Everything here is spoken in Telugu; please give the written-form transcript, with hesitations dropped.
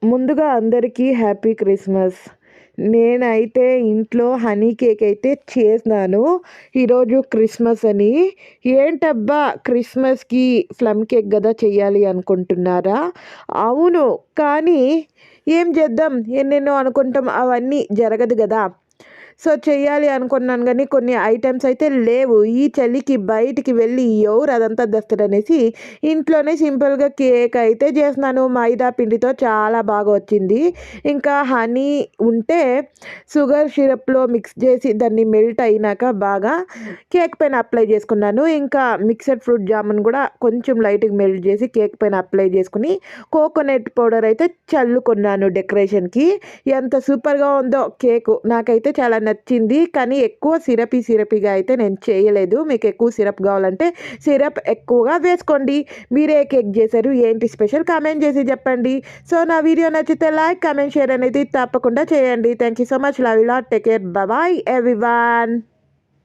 ముందుగా అందరికీ హ్యాపీ క్రిస్మస్. నేనైతే ఇంట్లో హనీ కేక్ అయితే చేసినాను. ఈరోజు క్రిస్మస్ అని. ఏంటబ్బా క్రిస్మస్‌కి ప్లమ్ కేక్ గదా చెయ్యాలి అనుకుంటున్నారా? అవును. కానీ ఏం చేద్దాం? ఎన్నెన్నో అనుకుంటాం. అవన్నీ జరగదు గదా! సో, చెయ్యాలి అనుకున్నాను గానీ, కొన్ని ఐటెమ్స్ అయితే లేవు. ఈ చలికి బయటికి వెళ్ళి ఎవరు అదంతా తెస్తారనేసి, ఇంట్లోనే సింపుల్‌గా కేక్ అయితే చేసినాను. మైదా పిండితో చాలా బాగా వచ్చింది. ఇంకా హనీ ఉంటే, షుగర్ సిరప్‌లో మిక్స్ చేసి, దాన్ని మెల్ట్ అయినాక బాగా కేక్ పైన అప్లై చేసుకున్నాను. ఇంకా మిక్స్డ్ ఫ్రూట్ జామున్ గూడా కొంచెం లైట్‌గా మెల్ట్ చేసి, కేక్ పైన అప్లై చేసుకొని, కోకోనట్ పౌడర్ అయితే చల్లుకున్నాను డెకరేషన్‌కి. ఎంత సూపర్‌గా ఉందో కేకు. నాకైతే చాలా నచ్చింది. కానీ ఎక్కువ సిరపీగా అయితే నేను చేయలేదు. మీకు ఎక్కువ సిరప్ కావాలంటే సిరప్ ఎక్కువగా వేసుకోండి. మీరే కేక్ చేశారు? ఏంటి స్పెషల్? కామెంట్ చేసి చెప్పండి. సో, నా వీడియో నచ్చితే లైక్, కామెంట్, షేర్ అనేది తప్పకుండా చేయండి. Thank you so much. Love you lot. Take care. By by everyone.